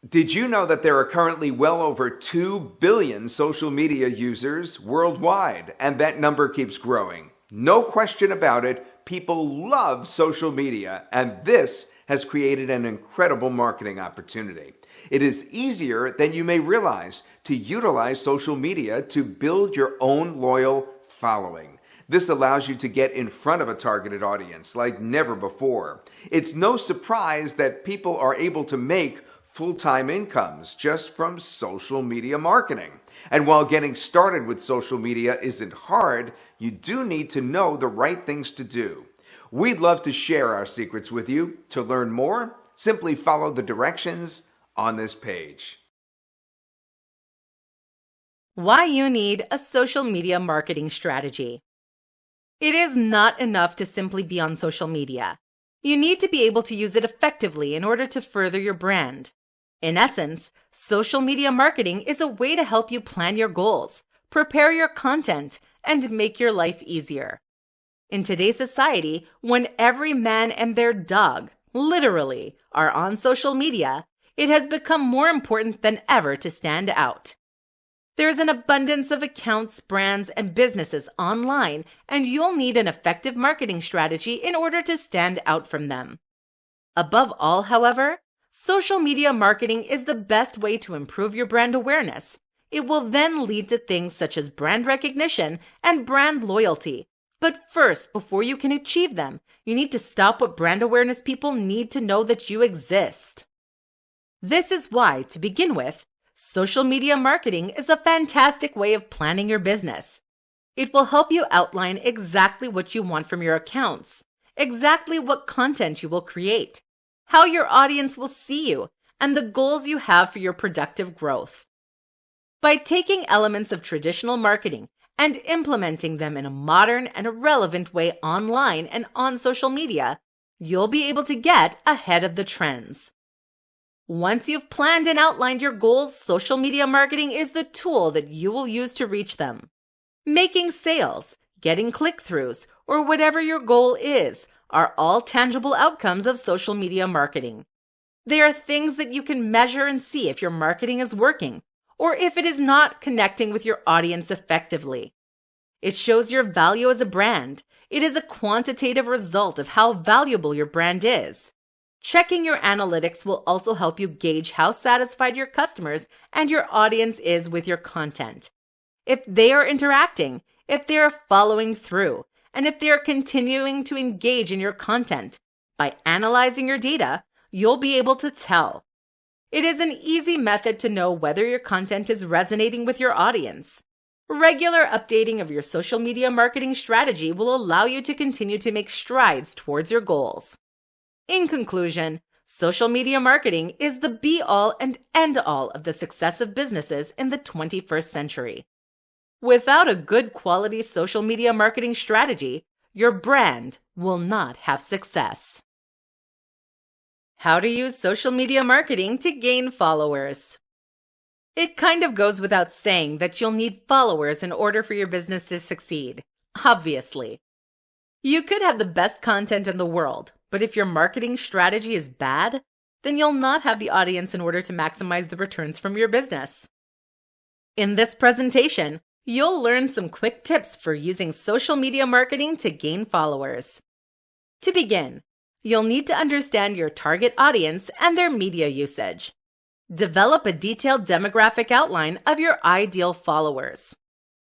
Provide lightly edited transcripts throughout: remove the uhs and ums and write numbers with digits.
Did you know that there are currently well over 2 billion social media users worldwide, and that number keeps growing? No question about it, people love social media, and this has created an incredible marketing opportunity. It is easier than you may realize to utilize social media to build your own loyal following. This allows you to get in front of a targeted audience like never before. It's no surprise that people are able to make full-time incomes just from social media marketing. And while getting started with social media isn't hard, you do need to know the right things to do. We'd love to share our secrets with you. To learn more, simply follow the directions on this page. Why you need a social media marketing strategy. It is not enough to simply be on social media. You need to be able to use it effectively in order to further your brand. In essence, social media marketing is a way to help you plan your goals, prepare your content, and make your life easier. In today's society, when every man and their dog, literally, are on social media, it has become more important than ever to stand out. There is an abundance of accounts, brands, and businesses online, and you'll need an effective marketing strategy in order to stand out from them. Above all, however, social media marketing is the best way to improve your brand awareness. It will then lead to things such as brand recognition and brand loyalty. But first, before you can achieve them, you need to stop what brand awareness people need to know that you exist. This is why, to begin with, social media marketing is a fantastic way of planning your business. It will help you outline exactly what you want from your accounts, exactly what content you will create, how your audience will see you, and the goals you have for your productive growth. By taking elements of traditional marketing and implementing them in a modern and a relevant way online and on social media, you'll be able to get ahead of the trends. Once you've planned and outlined your goals, social media marketing is the tool that you will use to reach them. Making sales, getting click-throughs, or whatever your goal is, are all tangible outcomes of social media marketing. They are things that you can measure and see if your marketing is working, or if it is not connecting with your audience effectively. It shows your value as a brand. It is a quantitative result of how valuable your brand is. Checking your analytics will also help you gauge how satisfied your customers and your audience is with your content. If they are interacting, if they are following through, and if they are continuing to engage in your content, by analyzing your data, you'll be able to tell. It is an easy method to know whether your content is resonating with your audience. Regular updating of your social media marketing strategy will allow you to continue to make strides towards your goals. In conclusion, social media marketing is the be-all and end-all of the success of businesses in the 21st century. Without a good quality social media marketing strategy, your brand will not have success. How to use social media marketing to gain followers. It kind of goes without saying that you'll need followers in order for your business to succeed, obviously. You could have the best content in the world, but if your marketing strategy is bad, then you'll not have the audience in order to maximize the returns from your business. In this presentation, you'll learn some quick tips for using social media marketing to gain followers. To begin, you'll need to understand your target audience and their media usage. Develop a detailed demographic outline of your ideal followers.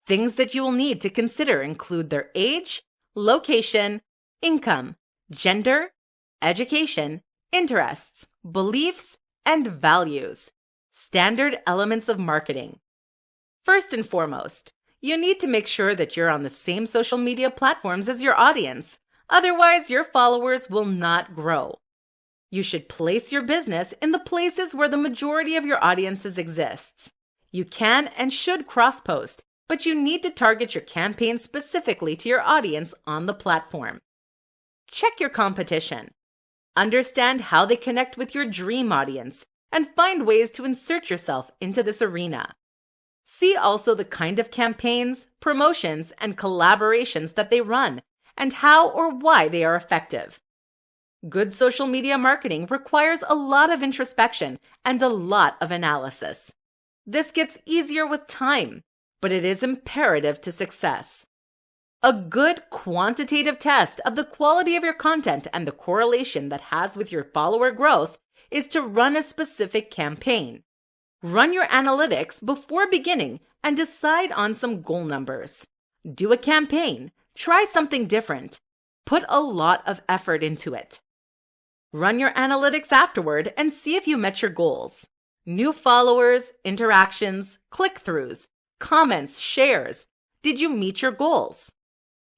Things that you will need to consider include their age, location, income, gender, education, interests, beliefs, and values. Standard elements of marketing. First and foremost, you need to make sure that you're on the same social media platforms as your audience. Otherwise, your followers will not grow. You should place your business in the places where the majority of your audiences exists. You can and should cross-post, but you need to target your campaign specifically to your audience on the platform. Check your competition. Understand how they connect with your dream audience and find ways to insert yourself into this arena. See also the kind of campaigns, promotions, and collaborations that they run and how or why they are effective. Good social media marketing requires a lot of introspection and a lot of analysis. This gets easier with time, but it is imperative to success. A good quantitative test of the quality of your content and the correlation that has with your follower growth is to run a specific campaign. Run your analytics before beginning and decide on some goal numbers. Do a campaign. Try something different. Put a lot of effort into it. Run your analytics afterward and see if you met your goals. New followers, interactions, click-throughs, comments, shares. Did you meet your goals?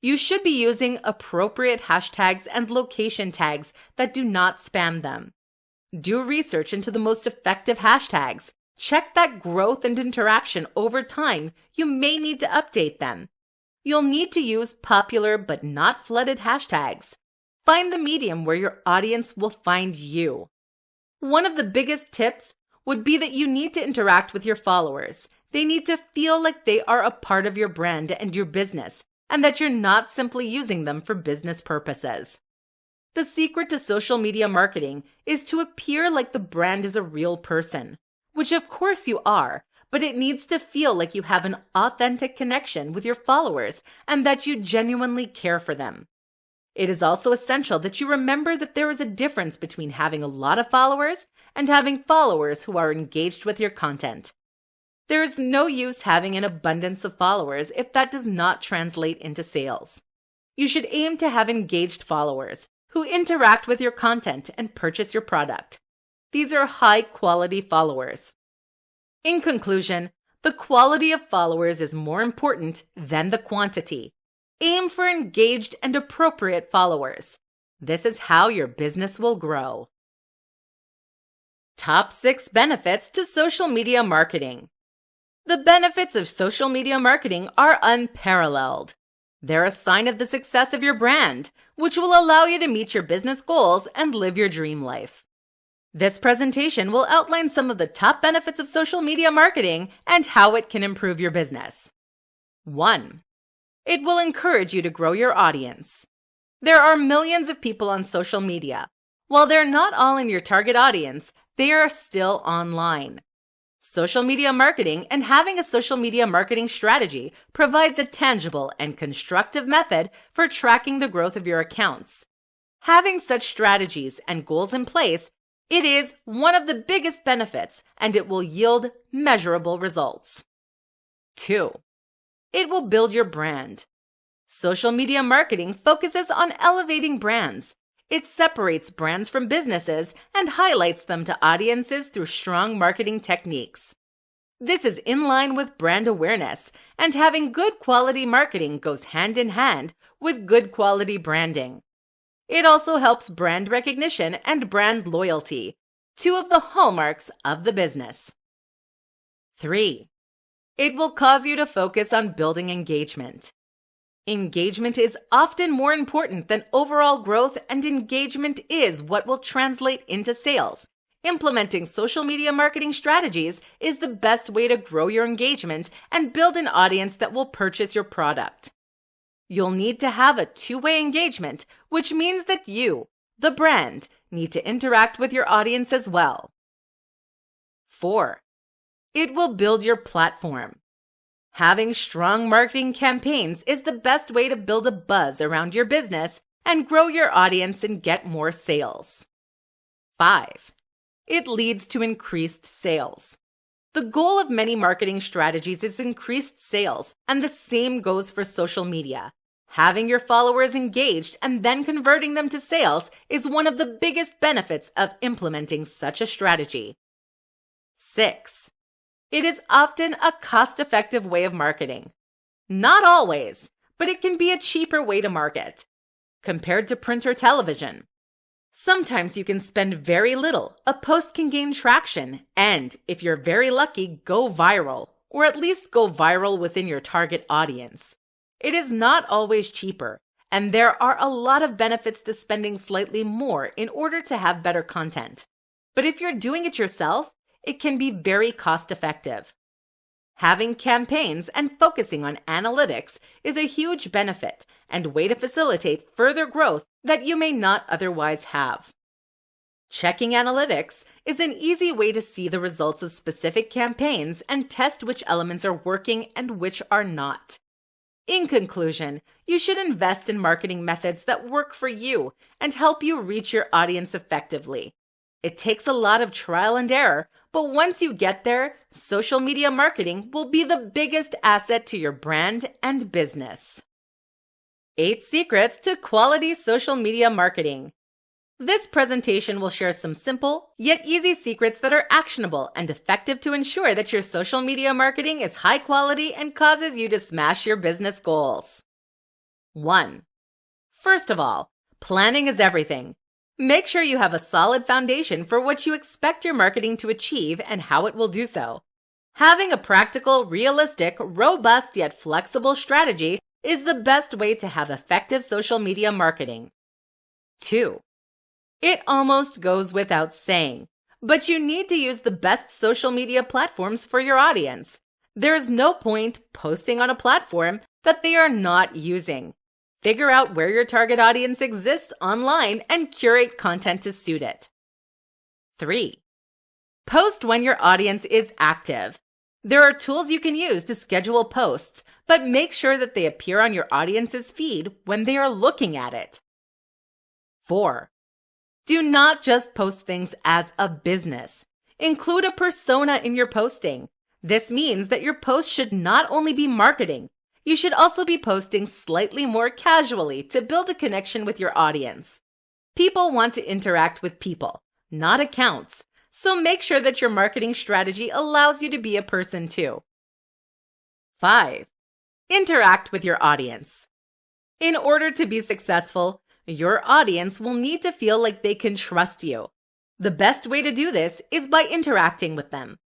You should be using appropriate hashtags and location tags that do not spam them. Do research into the most effective hashtags. Check that growth and interaction over time. You may need to update them. You'll need to use popular but not flooded hashtags. Find the medium where your audience will find you. One of the biggest tips would be that you need to interact with your followers. They need to feel like they are a part of your brand and your business, and that you're not simply using them for business purposes. The secret to social media marketing is to appear like the brand is a real person, which of course you are, but it needs to feel like you have an authentic connection with your followers and that you genuinely care for them. It is also essential that you remember that there is a difference between having a lot of followers and having followers who are engaged with your content. There is no use having an abundance of followers if that does not translate into sales. You should aim to have engaged followers who interact with your content and purchase your product. These are high-quality followers. In conclusion, the quality of followers is more important than the quantity. Aim for engaged and appropriate followers. This is how your business will grow. Top 6 benefits to social media marketing. The benefits of social media marketing are unparalleled. They're a sign of the success of your brand, which will allow you to meet your business goals and live your dream life. This presentation will outline some of the top benefits of social media marketing and how it can improve your business. 1. It will encourage you to grow your audience. There are millions of people on social media. While they're not all in your target audience, they are still online. Social media marketing and having a social media marketing strategy provides a tangible and constructive method for tracking the growth of your accounts. Having such strategies and goals in place, it is one of the biggest benefits, and it will yield measurable results. 2. It will build your brand. Social media marketing focuses on elevating brands. It separates brands from businesses and highlights them to audiences through strong marketing techniques. This is in line with brand awareness, and having good quality marketing goes hand in hand with good quality branding. It also helps brand recognition and brand loyalty, two of the hallmarks of the business. 3. It will cause you to focus on building engagement. Engagement is often more important than overall growth, and engagement is what will translate into sales. Implementing social media marketing strategies is the best way to grow your engagement and build an audience that will purchase your product. You'll need to have a two-way engagement, which means that you, the brand, need to interact with your audience as well. 4. It will build your platform. Having strong marketing campaigns is the best way to build a buzz around your business and grow your audience and get more sales. 5. It leads to increased sales. The goal of many marketing strategies is increased sales, and the same goes for social media. Having your followers engaged and then converting them to sales is one of the biggest benefits of implementing such a strategy. 6. It is often a cost-effective way of marketing. Not always, but it can be a cheaper way to market compared to print or television. Sometimes you can spend very little, a post can gain traction, and if you're very lucky, go viral, or at least go viral within your target audience. It is not always cheaper, and there are a lot of benefits to spending slightly more in order to have better content. But if you're doing it yourself, it can be very cost-effective. Having campaigns and focusing on analytics is a huge benefit and way to facilitate further growth that you may not otherwise have. Checking analytics is an easy way to see the results of specific campaigns and test which elements are working and which are not. In conclusion, you should invest in marketing methods that work for you and help you reach your audience effectively. It takes a lot of trial and error, but once you get there, social media marketing will be the biggest asset to your brand and business. 8 secrets to quality social media marketing. This presentation will share some simple, yet easy secrets that are actionable and effective to ensure that your social media marketing is high quality and causes you to smash your business goals. 1. First of all, planning is everything. Make sure you have a solid foundation for what you expect your marketing to achieve and how it will do so. Having a practical, realistic, robust yet flexible strategy is the best way to have effective social media marketing. 2. It almost goes without saying, but you need to use the best social media platforms for your audience. There is no point posting on a platform that they are not using. Figure out where your target audience exists online and curate content to suit it. 3. Post when your audience is active. There are tools you can use to schedule posts, but make sure that they appear on your audience's feed when they are looking at it. 4. Do not just post things as a business. Include a persona in your posting. This means that your post should not only be marketing, you should also be posting slightly more casually to build a connection with your audience. People want to interact with people, not accounts, so make sure that your marketing strategy allows you to be a person too. 5. Interact with your audience. In order to be successful, your audience will need to feel like they can trust you. The best way to do this is by interacting with them.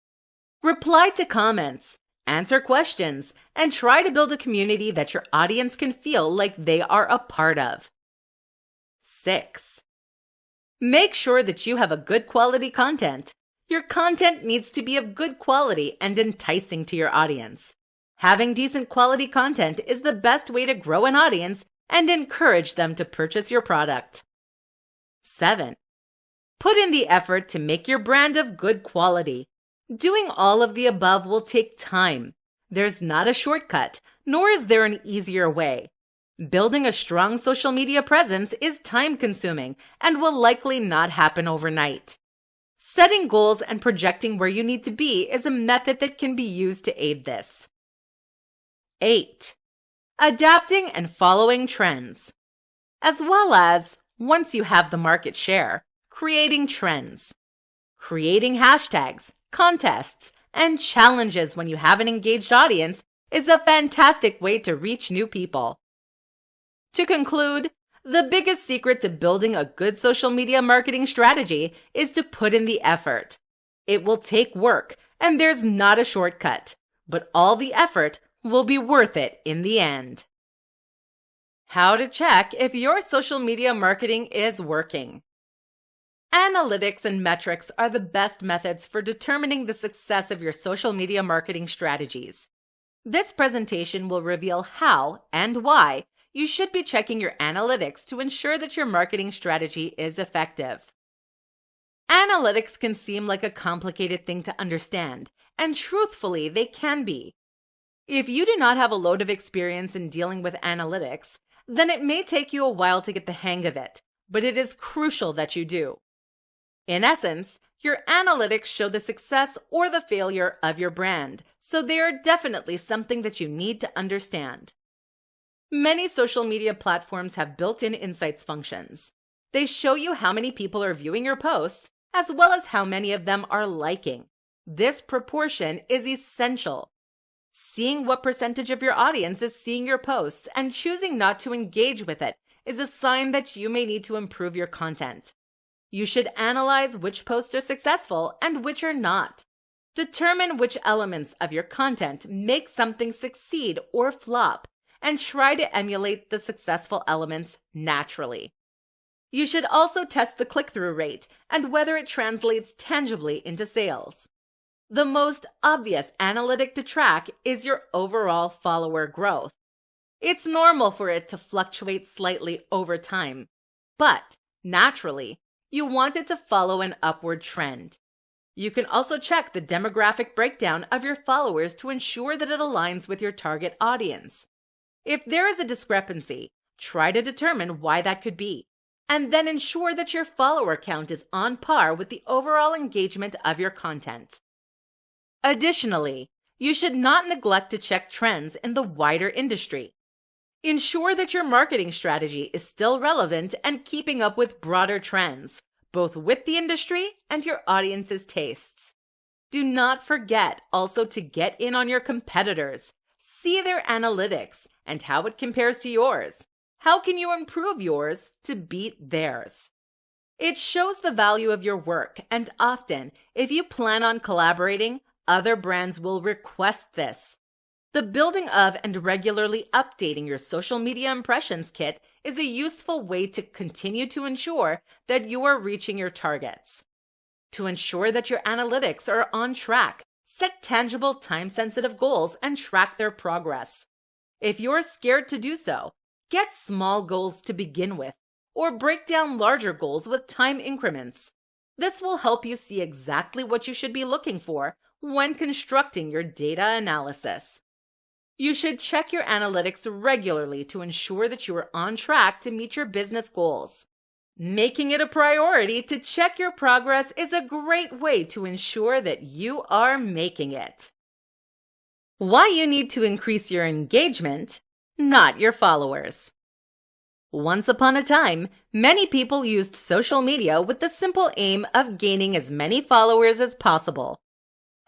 Reply to comments, answer questions, and try to build a community that your audience can feel like they are a part of. 6. Make sure that you have a good quality content. Your content needs to be of good quality and enticing to your audience. Having decent quality content is the best way to grow an audience and encourage them to purchase your product. 7. Put in the effort to make your brand of good quality. Doing all of the above will take time. There's not a shortcut, nor is there an easier way. Building a strong social media presence is time-consuming and will likely not happen overnight. Setting goals and projecting where you need to be is a method that can be used to aid this. 8. Adapting and following trends. As well as, once you have the market share, creating trends. Creating hashtags, contests, and challenges when you have an engaged audience is a fantastic way to reach new people. To conclude, the biggest secret to building a good social media marketing strategy is to put in the effort. It will take work, and there's not a shortcut, but all the effort will be worth it in the end. How to check if your social media marketing is working. Analytics and metrics are the best methods for determining the success of your social media marketing strategies. This presentation will reveal how and why you should be checking your analytics to ensure that your marketing strategy is effective. Analytics can seem like a complicated thing to understand, and truthfully, they can be. If you do not have a load of experience in dealing with analytics, then it may take you a while to get the hang of it, but it is crucial that you do. In essence, your analytics show the success or the failure of your brand, so they are definitely something that you need to understand. Many social media platforms have built-in insights functions. They show you how many people are viewing your posts, as well as how many of them are liking. This proportion is essential. Seeing what percentage of your audience is seeing your posts and choosing not to engage with it is a sign that you may need to improve your content. You should analyze which posts are successful and which are not. Determine which elements of your content make something succeed or flop, and try to emulate the successful elements naturally. You should also test the click-through rate and whether it translates tangibly into sales. The most obvious analytic to track is your overall follower growth. It's normal for it to fluctuate slightly over time. But, naturally, you want it to follow an upward trend. You can also check the demographic breakdown of your followers to ensure that it aligns with your target audience. If there is a discrepancy, try to determine why that could be, and then ensure that your follower count is on par with the overall engagement of your content. Additionally, you should not neglect to check trends in the wider industry. Ensure that your marketing strategy is still relevant and keeping up with broader trends, both with the industry and your audience's tastes. Do not forget also to get in on your competitors. See their analytics and how it compares to yours. How can you improve yours to beat theirs? It shows the value of your work, and often, if you plan on collaborating, other brands will request this. The building of and regularly updating your social media impressions kit is a useful way to continue to ensure that you are reaching your targets. To ensure that your analytics are on track, set tangible time-sensitive goals and track their progress. If you're scared to do so, get small goals to begin with, or break down larger goals with time increments. This will help you see exactly what you should be looking for when constructing your data analysis. You should check your analytics regularly to ensure that you are on track to meet your business goals. Making it a priority to check your progress is a great way to ensure that you are making it. Why you need to increase your engagement, not your followers. Once upon a time, many people used social media with the simple aim of gaining as many followers as possible.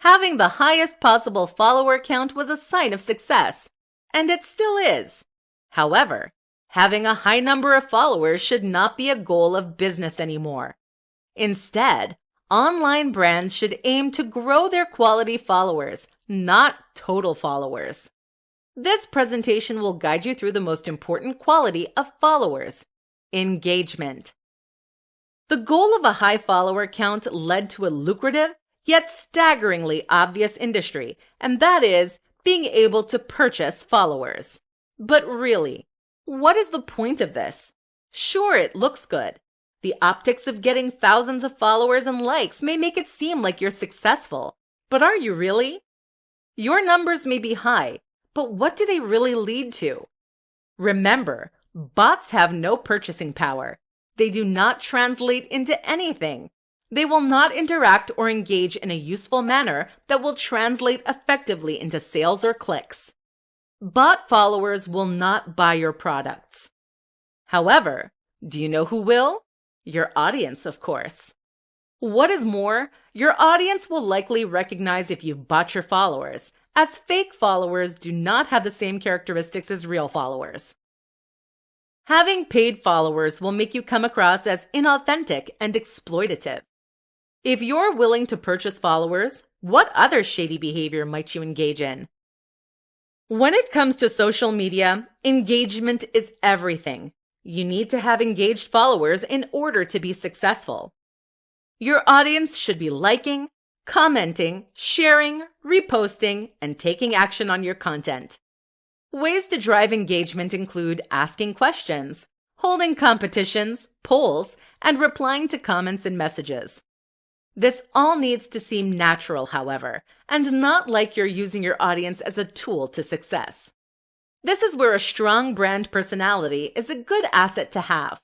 Having the highest possible follower count was a sign of success, and it still is. However, having a high number of followers should not be a goal of business anymore. Instead, online brands should aim to grow their quality followers, not total followers. This presentation will guide you through the most important quality of followers: engagement. The goal of a high follower count led to a lucrative, yet staggeringly obvious industry, and that is being able to purchase followers. But really, what is the point of this? Sure, it looks good. The optics of getting thousands of followers and likes may make it seem like you're successful, but are you really? Your numbers may be high, but what do they really lead to? Remember, bots have no purchasing power. They do not translate into anything. They will not interact or engage in a useful manner that will translate effectively into sales or clicks. Bot followers will not buy your products. However, do you know who will? Your audience, of course. What is more, your audience will likely recognize if you've bought your followers, as fake followers do not have the same characteristics as real followers. Having paid followers will make you come across as inauthentic and exploitative. If you're willing to purchase followers, what other shady behavior might you engage in? When it comes to social media, engagement is everything. You need to have engaged followers in order to be successful. Your audience should be liking, commenting, sharing, reposting, and taking action on your content. Ways to drive engagement include asking questions, holding competitions, polls, and replying to comments and messages. This all needs to seem natural, however, and not like you're using your audience as a tool to success. This is where a strong brand personality is a good asset to have.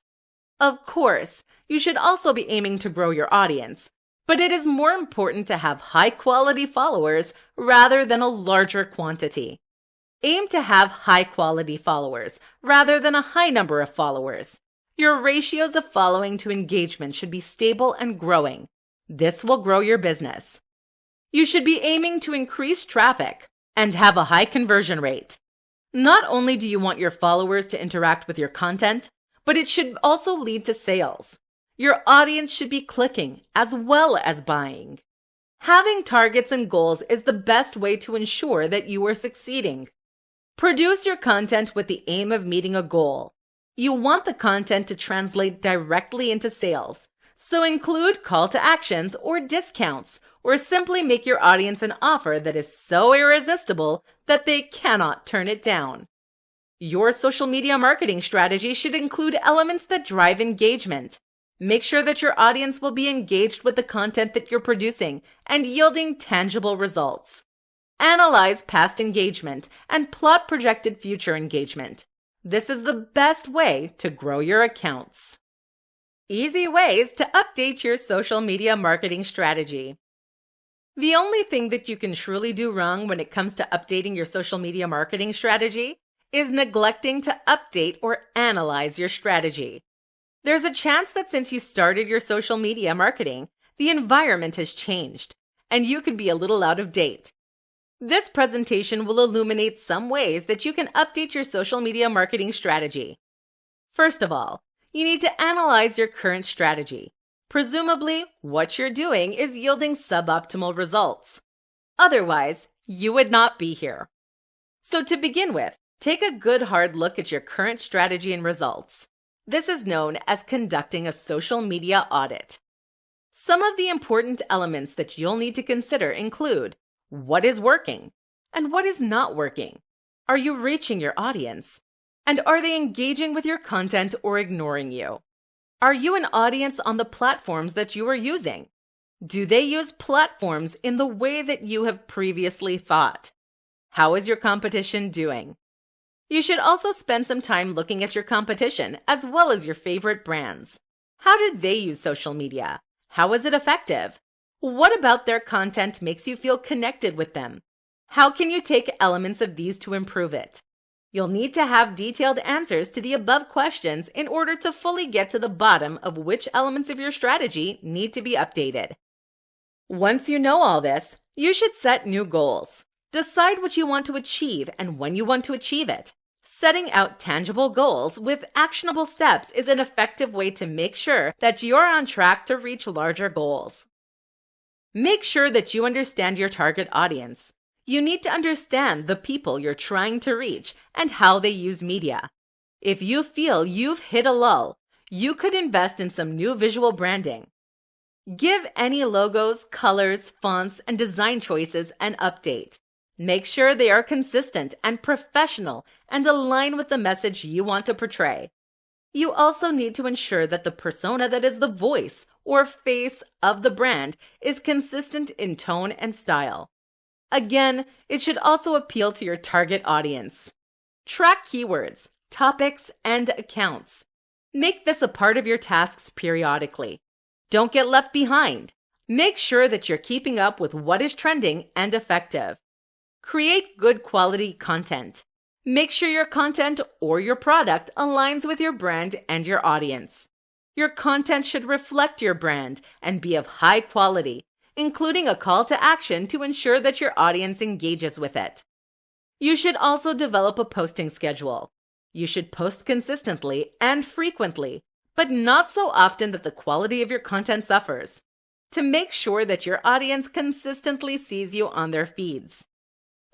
Of course, you should also be aiming to grow your audience, but it is more important to have high-quality followers rather than a larger quantity. Aim to have high-quality followers rather than a high number of followers. Your ratios of following to engagement should be stable and growing. This will grow your business. You should be aiming to increase traffic and have a high conversion rate. Not only do you want your followers to interact with your content, but it should also lead to sales. Your audience should be clicking as well as buying. Having targets and goals is the best way to ensure that you are succeeding. Produce your content with the aim of meeting a goal. You want the content to translate directly into sales. So include call to actions or discounts, or simply make your audience an offer that is so irresistible that they cannot turn it down. Your social media marketing strategy should include elements that drive engagement. Make sure that your audience will be engaged with the content that you're producing and yielding tangible results. Analyze past engagement and plot projected future engagement. This is the best way to grow your accounts. Easy ways to update your social media marketing strategy. The only thing that you can truly do wrong when it comes to updating your social media marketing strategy is neglecting to update or analyze your strategy. There's a chance that since you started your social media marketing, the environment has changed, and you could be a little out of date. This presentation will illuminate some ways that you can update your social media marketing strategy. First of all, you need to analyze your current strategy. Presumably, what you're doing is yielding suboptimal results. Otherwise, you would not be here. So to begin with, take a good hard look at your current strategy and results. This is known as conducting a social media audit. Some of the important elements that you'll need to consider include what is working and what is not working. Are you reaching your audience? And are they engaging with your content or ignoring you? Are you an audience on the platforms that you are using? Do they use platforms in the way that you have previously thought? How is your competition doing? You should also spend some time looking at your competition as well as your favorite brands. How did they use social media? How is it effective? What about their content makes you feel connected with them? How can you take elements of these to improve it? You'll need to have detailed answers to the above questions in order to fully get to the bottom of which elements of your strategy need to be updated. Once you know all this, you should set new goals. Decide what you want to achieve and when you want to achieve it. Setting out tangible goals with actionable steps is an effective way to make sure that you're on track to reach larger goals. Make sure that you understand your target audience. You need to understand the people you're trying to reach and how they use media. If you feel you've hit a lull, you could invest in some new visual branding. Give any logos, colors, fonts, and design choices an update. Make sure they are consistent and professional and align with the message you want to portray. You also need to ensure that the persona that is the voice or face of the brand is consistent in tone and style. Again, it should also appeal to your target audience. Track keywords, topics, and accounts. Make this a part of your tasks periodically. Don't get left behind. Make sure that you're keeping up with what is trending and effective. Create good quality content. Make sure your content or your product aligns with your brand and your audience. Your content should reflect your brand and be of high quality, including a call to action to ensure that your audience engages with it. You should also develop a posting schedule. You should post consistently and frequently, but not so often that the quality of your content suffers, to make sure that your audience consistently sees you on their feeds.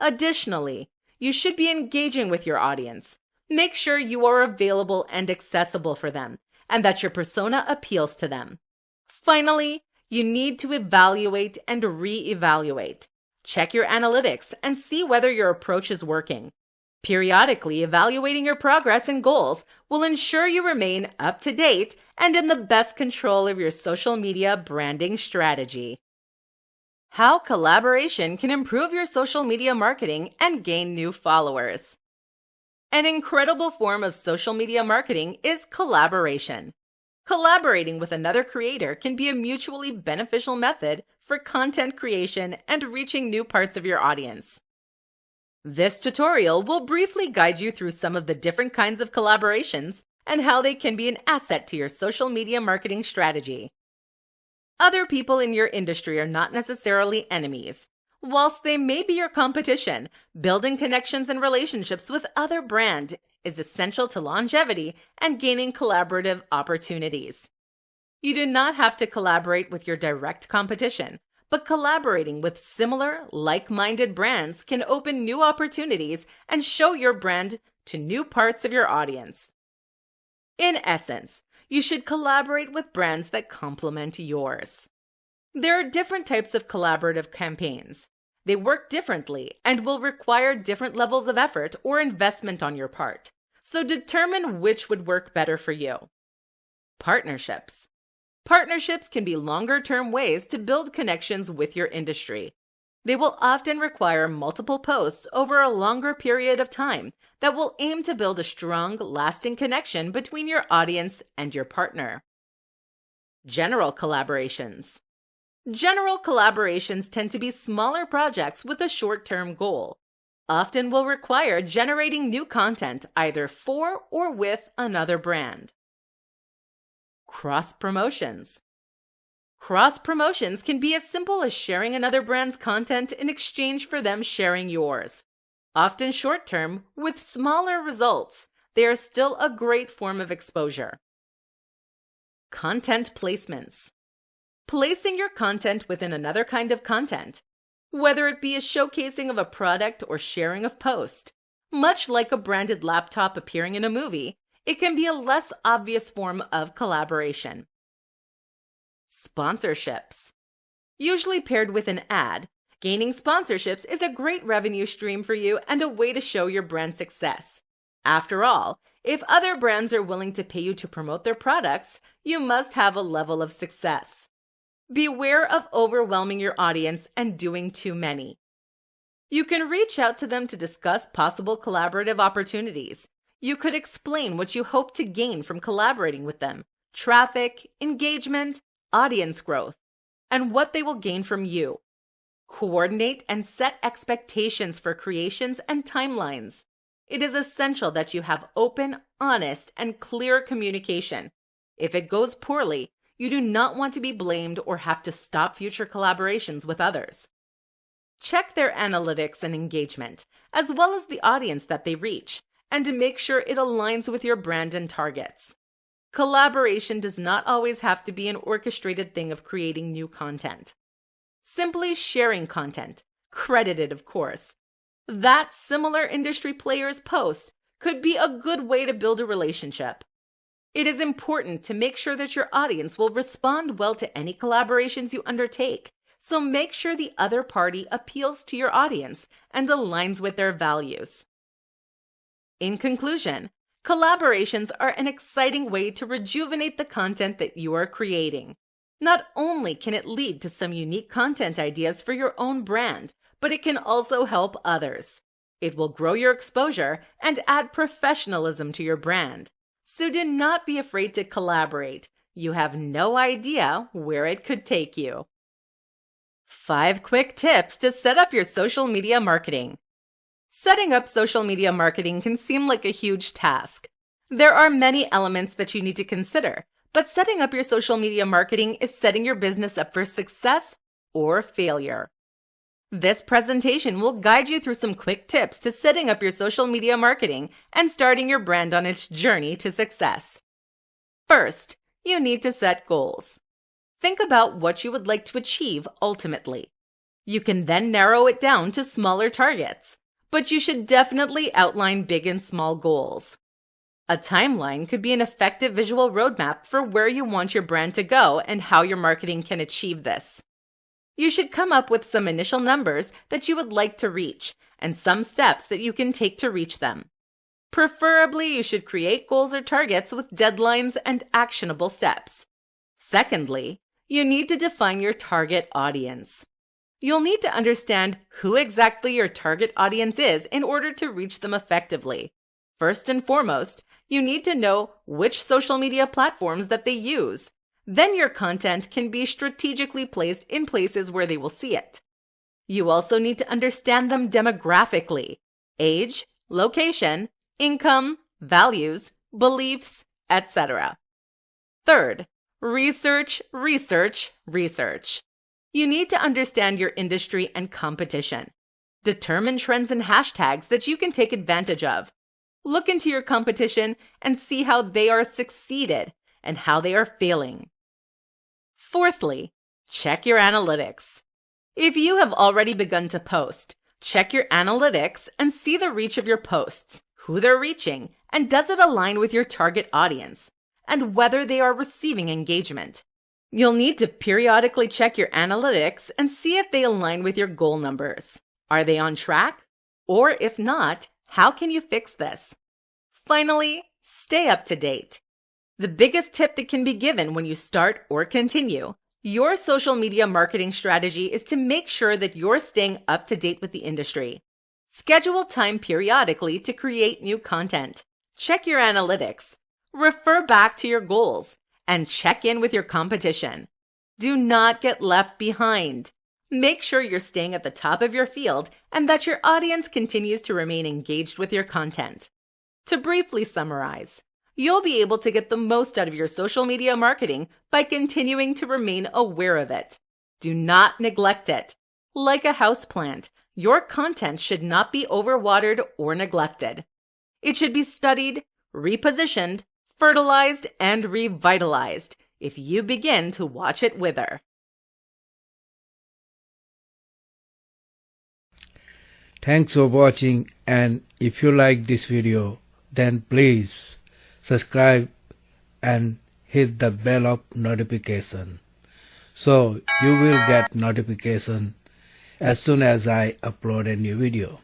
Additionally, you should be engaging with your audience. Make sure you are available and accessible for them, and that your persona appeals to them. Finally, you need to evaluate and re-evaluate. Check your analytics and see whether your approach is working. Periodically evaluating your progress and goals will ensure you remain up to date and in the best control of your social media branding strategy. How collaboration can improve your social media marketing and gain new followers. An incredible form of social media marketing is collaboration. Collaborating with another creator can be a mutually beneficial method for content creation and reaching new parts of your audience. This tutorial will briefly guide you through some of the different kinds of collaborations and how they can be an asset to your social media marketing strategy. Other people in your industry are not necessarily enemies. Whilst they may be your competition, building connections and relationships with other brands is essential to longevity and gaining collaborative opportunities. You do not have to collaborate with your direct competition, but collaborating with similar, like-minded brands can open new opportunities and show your brand to new parts of your audience. In essence, you should collaborate with brands that complement yours. There are different types of collaborative campaigns. They work differently and will require different levels of effort or investment on your part. So determine which would work better for you. Partnerships. Partnerships can be longer-term ways to build connections with your industry. They will often require multiple posts over a longer period of time that will aim to build a strong, lasting connection between your audience and your partner. General collaborations. General collaborations tend to be smaller projects with a short-term goal. Often will require generating new content either for or with another brand. Cross-promotions. Cross-promotions can be as simple as sharing another brand's content in exchange for them sharing yours. Often short-term, with smaller results, they are still a great form of exposure. Content placements. Placing your content within another kind of content, whether it be a showcasing of a product or sharing of post. Much like a branded laptop appearing in a movie, it can be a less obvious form of collaboration. Sponsorships. Usually paired with an ad, gaining sponsorships is a great revenue stream for you and a way to show your brand success. After all, if other brands are willing to pay you to promote their products, you must have a level of success. Beware of overwhelming your audience and doing too many. You can reach out to them to discuss possible collaborative opportunities. You could explain what you hope to gain from collaborating with them, traffic, engagement, audience growth, and what they will gain from you. Coordinate and set expectations for creations and timelines. It is essential that you have open, honest, and clear communication. If it goes poorly, you do not want to be blamed or have to stop future collaborations with others. Check their analytics and engagement, as well as the audience that they reach, and to make sure it aligns with your brand and targets. Collaboration does not always have to be an orchestrated thing of creating new content. Simply sharing content, credited of course, that similar industry players post could be a good way to build a relationship. It is important to make sure that your audience will respond well to any collaborations you undertake, so make sure the other party appeals to your audience and aligns with their values. In conclusion, collaborations are an exciting way to rejuvenate the content that you are creating. Not only can it lead to some unique content ideas for your own brand, but it can also help others. It will grow your exposure and add professionalism to your brand. So do not be afraid to collaborate. You have no idea where it could take you. 5 quick tips to set up your social media marketing. Setting up social media marketing can seem like a huge task. There are many elements that you need to consider, but setting up your social media marketing is setting your business up for success or failure. This presentation will guide you through some quick tips to setting up your social media marketing and starting your brand on its journey to success. First, you need to set goals. Think about what you would like to achieve ultimately. You can then narrow it down to smaller targets, but you should definitely outline big and small goals. A timeline could be an effective visual roadmap for where you want your brand to go and how your marketing can achieve this. You should come up with some initial numbers that you would like to reach and some steps that you can take to reach them. Preferably, you should create goals or targets with deadlines and actionable steps. Secondly, you need to define your target audience. You'll need to understand who exactly your target audience is in order to reach them effectively. First and foremost, you need to know which social media platforms that they use. Then your content can be strategically placed in places where they will see it. You also need to understand them demographically: age, location, income, values, beliefs, etc. Third, research. You need to understand your industry and competition. Determine trends and hashtags that you can take advantage of. Look into your competition and see how they are succeeded and how they are failing. Fourthly, check your analytics. If you have already begun to post, check your analytics and see the reach of your posts, who they're reaching, and does it align with your target audience, and whether they are receiving engagement. You'll need to periodically check your analytics and see if they align with your goal numbers. Are they on track? Or if not, how can you fix this? Finally, stay up to date. The biggest tip that can be given when you start or continue your social media marketing strategy is to make sure that you're staying up to date with the industry. Schedule time periodically to create new content. Check your analytics. Refer back to your goals and check in with your competition. Do not get left behind. Make sure you're staying at the top of your field and that your audience continues to remain engaged with your content. To briefly summarize, you'll be able to get the most out of your social media marketing by continuing to remain aware of it. Do not neglect it. Like a houseplant, your content should not be overwatered or neglected. It should be studied, repositioned, fertilized, and revitalized if you begin to watch it wither. Thanks for watching, and if you like this video, then please subscribe and hit the bell of notification so you will get notification as soon as I upload a new video.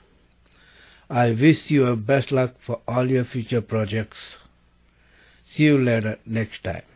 I wish you best luck for all your future projects. See you later next time.